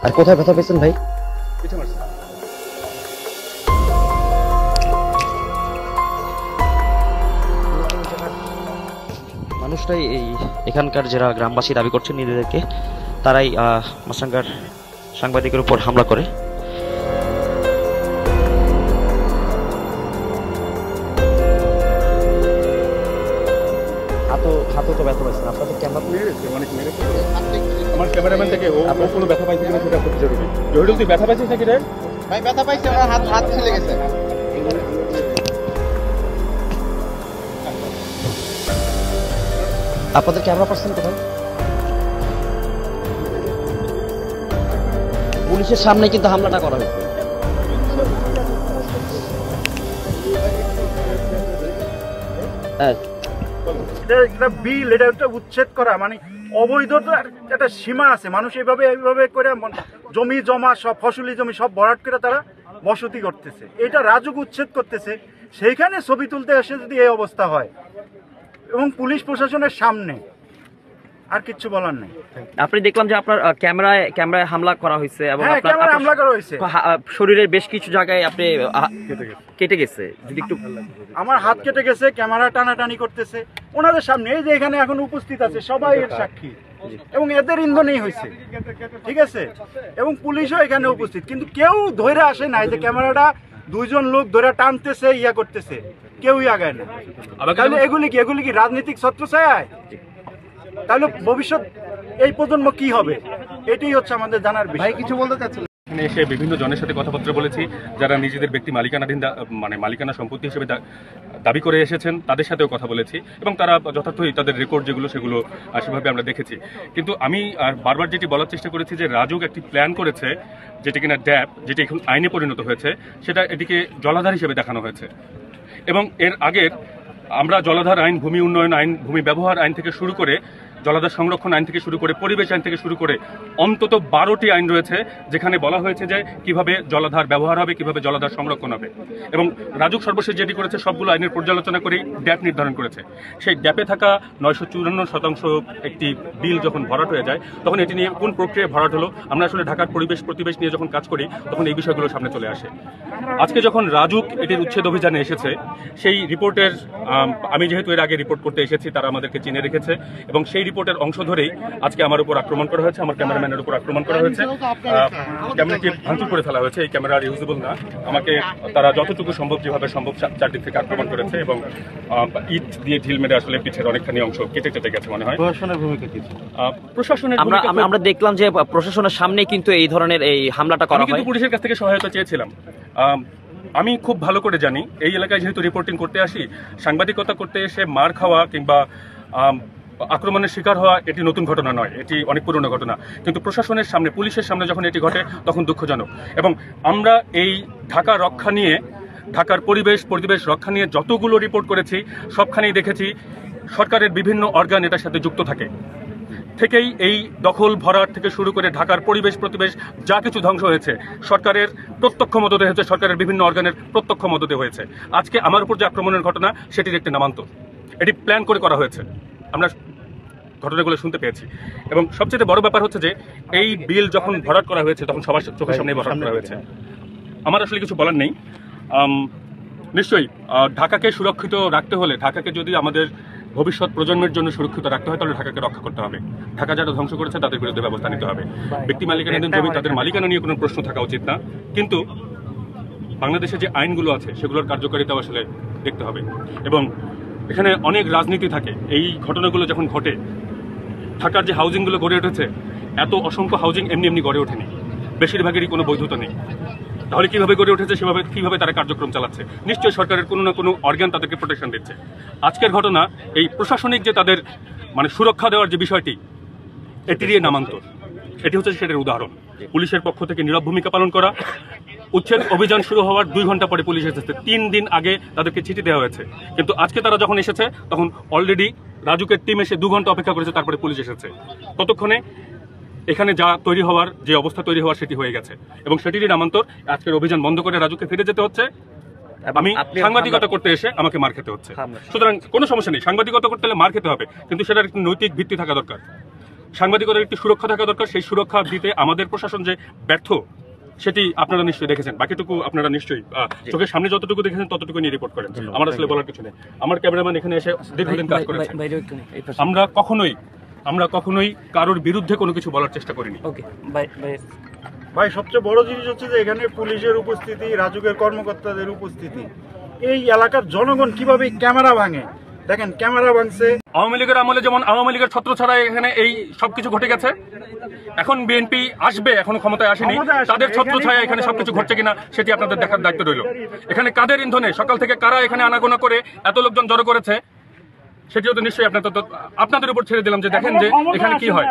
আর কোথায় ব্যথা পেয়েছেন ভাই? মানুষটাই এখানকার যারা গ্রামবাসী দাবি করছেন নিজেদেরকে, তারাই মাছরাঙ্গার সাংবাদিকের উপর হামলা করে। হাতও তো ব্যথা পাইছেন, আপনাদের ক্যামেরা অনেক মেরেছে। আমার ক্যামেরাম্যান থেকে ও কোনো ব্যথা পাইছে কিনা সেটা খুব জরুরি। জহিরুল, তুই ব্যথা পাইছিস নাকি রে? ভাই ব্যথা পাইছে, আমার হাত ছিলে গেছে। আপনাদের ক্যামেরা পার্সন কোথায়? পুলিশের সামনে কিন্তু হামলাটা করা হয়েছে। এটা বিল, এটা একটা উচ্ছেদ করা, মানে অবৈধ একটা সীমা আছে। মানুষ এইভাবে করে জমি জমা সব ফসলি জমি সব ভরাট করে তারা বসতি করতেছে, এটা রাজুক উচ্ছেদ করতেছে। সেইখানে ছবি তুলতে এসে যদি এই অবস্থা হয় এবং পুলিশ প্রশাসনের সামনে, আর কিছু বলার নেই। আপনি দেখলাম যে আপনার ক্যামেরায় হামলা করা হয়েছে এবং হামলা করা হয়েছে, শরীরের বেশ কিছু জায়গায় আপনি কেটে গেছে। যদি একটু, আমার হাত কেটে গেছে, ক্যামেরা টানাটানি করতেছে ওনাদের সামনে। এই যে এখানে এখন উপস্থিত আছে সবাই এর সাক্ষী, এবং এদের ইন্ধনেই হয়েছে, ঠিক আছে? এবং পুলিশও এখানে উপস্থিত, কিন্তু কেউ ধরে আসে না। এই যে ক্যামেরাটা দুইজন লোক ধরে টানতেছে, ইয়া করতেছে, কেউই আগায় না। তাহলে এগুলি কি রাজনৈতিক ছত্রছায়ায়? তাহলে ভবিষ্যৎ এই প্রজন্ম কি হবে, এটাই হচ্ছে আমাদের জানার বিষয়। কিছু বলতে চাচ্ছেন? এখানে এসে বিভিন্ন জনের সাথে কথাবার্তা বলেছি, যারা নিজেদের ব্যক্তি মালিকানাধীন মালিকানা সম্পত্তি হিসেবে দাবি করে এসেছেন, তাদের সাথেও কথা বলেছি এবং তারা যথার্থই তাদের রেকর্ড যেগুলো সেগুলো সেভাবে আমরা দেখেছি। কিন্তু আমি বারবার যেটি বলার চেষ্টা করেছি যে রাজুক একটি প্ল্যান করেছে, যেটি কিনা ড্যাপ, যেটি এখন আইনে পরিণত হয়েছে, সেটা এটিকে জলাধার হিসেবে দেখানো হয়েছে। এবং এর আগের আমরা জলাধার আইন, ভূমি উন্নয়ন আইন, ভূমি ব্যবহার আইন থেকে শুরু করে, জলাধার সংরক্ষণ আইন থেকে শুরু করে, পরিবেশ আইন থেকে শুরু করে অন্তত 12টি আইন রয়েছে যেখানে বলা হয়েছে যে কিভাবে জলাধার ব্যবহার হবে, কিভাবে জলাধার সংরক্ষণ হবে। এবং রাজুক সর্বশেষ যেটি করেছে সবগুলো আইনের পর্যালোচনা করেই ড্যাপ নির্ধারণ করেছে। সেই ড্যাপে থাকা 954% একটি বিল যখন ভরাট হয়ে যায়, তখন এটি নিয়ে কোন প্রক্রিয়ায় ভরাট হলো, আমরা আসলে ঢাকার প্রতিবেশ নিয়ে যখন কাজ করি তখন এই বিষয়গুলো সামনে চলে আসে। আজকে যখন রাজুক এটির উচ্ছেদ অভিযানে এসেছে, সেই রিপোর্টের আমি যেহেতু এর আগে রিপোর্ট করতে এসেছি, তারা আমাদেরকে চিনে রেখেছে এবং সেই রিপোর্টের অংশ ধরেই আজকে আমার উপর আক্রমণ করা হয়েছে, আমার ক্যামেরাম্যানের উপর আক্রমণ করা হয়েছে, ক্যামেরাটি ভাঙচুর করে ফেলা হয়েছে। এই ক্যামেরা ইউজেবল না, আমাকে তারা যতটুকু সম্ভব, যেভাবে সম্ভব চারদিক থেকে আক্রমণ করেছে এবং ইট দিয়ে ঢিল মেরে আসলে পিঠের অনেকখানি অংশ কেটে গেছে মনে হয়। প্রশাসনের ভূমিকা কি? প্রশাসনের আমরা দেখলাম যে প্রশাসনের সামনে কিন্তু এই ধরনের এই হামলাটা করা হয়। কিন্তু পুলিশের কাছ থেকে সহায়তা চেয়েছিলাম। আমি খুব ভালো করে জানি এই এলাকায় যেহেতু রিপোর্টিং করতে আসি, সাংবাদিকতা করতে এসে মার খাওয়া কিংবা আক্রমণের শিকার হওয়া এটি নতুন ঘটনা নয়, এটি অনেক পুরনো ঘটনা। কিন্তু প্রশাসনের সামনে, পুলিশের সামনে যখন এটি ঘটে তখন দুঃখজনক। এবং আমরা এই ঢাকা রক্ষা নিয়ে, ঢাকার পরিবেশ রক্ষা নিয়ে যতগুলো রিপোর্ট করেছি সবখানেই দেখেছি সরকারের বিভিন্ন অর্গান এটার সাথে যুক্ত থেকেই এই দখল ভরাট থেকে শুরু করে ঢাকার পরিবেশ যা কিছু ধ্বংস হয়েছে সরকারের প্রত্যক্ষ মদতে হয়েছে, সরকারের বিভিন্ন অর্গানের প্রত্যক্ষ মদতে হয়েছে। আজকে আমার উপর যে আক্রমণের ঘটনা, সেটির একটি নামান্তর, এটি প্ল্যান করে করা হয়েছে। আমরা ঘটনাগুলো শুনতে পেয়েছি এবং সবচেয়ে বড় ব্যাপার হচ্ছে যে এই বিল যখন ভরাট করা হয়েছে তখন সবার চোখের সামনে ভরাট করা হয়েছে। আমার আসলে কিছু বলার নেই। নিশ্চয়ই ঢাকাকে সুরক্ষিত রাখতে হলে, ঢাকাকে যদি আমাদের ভবিষ্যৎ প্রজন্মের জন্য সুরক্ষিত রাখতে হয়, তাহলে ঢাকাকে রক্ষা করতে হবে। ঢাকা যারা ধ্বংস করেছে তাদের বিরুদ্ধে ব্যবস্থা নিতে হবে। ব্যক্তি মালিকানাধীন জমি, তাদের মালিকানা নিয়ে কোনো প্রশ্ন থাকা উচিত না, কিন্তু বাংলাদেশে যে আইনগুলো আছে সেগুলোর কার্যকারিতাও আসলে দেখতে হবে। এবং এখানে অনেক রাজনীতি থাকে। এই ঘটনাগুলো যখন ঘটে, ঢাকার যে হাউজিংগুলো গড়ে উঠেছে, এত অসংখ্য হাউজিং এমনি গড়ে ওঠেনি, বেশিরভাগেরই কোনো বৈধতা নেই। তাহলে কিভাবে গড়ে উঠেছে, কিভাবে তারা কার্যক্রম চালাচ্ছে? নিশ্চয়ই সরকারের কোনো না কোনো অর্গান তাদেরকে প্রোটেকশন দিচ্ছে। আজকের ঘটনা এই প্রশাসনিক যে তাদের সুরক্ষা দেওয়ার যে বিষয়টি, এটিরই নামান্তর। এটি হচ্ছে সেটার উদাহরণ। পুলিশের পক্ষ থেকে নীরব ভূমিকা পালন করা, উচ্ছেদ অভিযান শুরু হওয়ার 2 ঘন্টা পরে পুলিশ এসেছে, 3 দিন আগে তাদেরকে চিঠি দেওয়া হয়েছে। কিন্তু আজকে তারা যখন এসেছে তখন অলরেডি রাজুকের টিম এসে 2 ঘন্টা অপেক্ষা করেছে, তারপরে পুলিশ এসেছে। ততক্ষণে এখানে যা তৈরি হওয়ার, যে অবস্থা তৈরি হওয়ার, সেটি হয়ে গেছে এবং সেটিরই নামান্তর। আজকের অভিযান বন্ধ করে রাজুকে ফিরে যেতে হচ্ছে। আমি সাংবাদিকতা করতে এসে আমাকে মার খেতে হচ্ছে। সুতরাং কোনো সমস্যা নেই, সাংবাদিকতা করতে হলে মার খেতে হবে, কিন্তু সেটার একটি নৈতিক ভিত্তি থাকা দরকার। সাংবাদিকতার একটি সুরক্ষা থাকা দরকার। সেই সুরক্ষা দিতে আমাদের প্রশাসন যে ব্যর্থ, সেটি আপনারা নিশ্চয়ই দেখেছেন। বাকিটুকু আপনারা নিশ্চয়ই চোখের সামনে যতটুকু দেখেছেন ততটুকু নিয়ে রিপোর্ট করেন। আমার আসলে বলার কিছু নেই। আমার ক্যামেরাম্যান এখানে এসে দীর্ঘদিন কাজ করেছে। আমরা কখনোই কারোর বিরুদ্ধে কোনো কিছু বলার চেষ্টা করিনি। ভাই সবচেয়ে বড় জিনিস হচ্ছে যে এখানে পুলিশের উপস্থিতি, রাজুকের কর্মকর্তাদের উপস্থিতি, এই এলাকার জনগণ কিভাবে ক্যামেরা ভাঙে, দেখেন ক্যামেরা ভাঙছে। আওয়ামী লীগের আমলে যেমন আওয়ামী লীগের ছত্র ছাড়াই এখানে এই সবকিছু ঘটে গেছে। এখন বিএনপি আসবে, এখনো ক্ষমতায় আসেনি, তাদের ছত্র ছায়া এখানে সবকিছু ঘটছে কিনা সেটি আপনাদের দেখার দায়িত্ব রইল। এখানে কাদের ইন্ধনে সকাল থেকে কারা এখানে আনাগোনা করে এত লোকজন জড়ো করেছে, সেটিও তো নিশ্চয়ই আপনাদের উপর ছেড়ে দিলাম যে দেখেন যে এখানে কি হয়।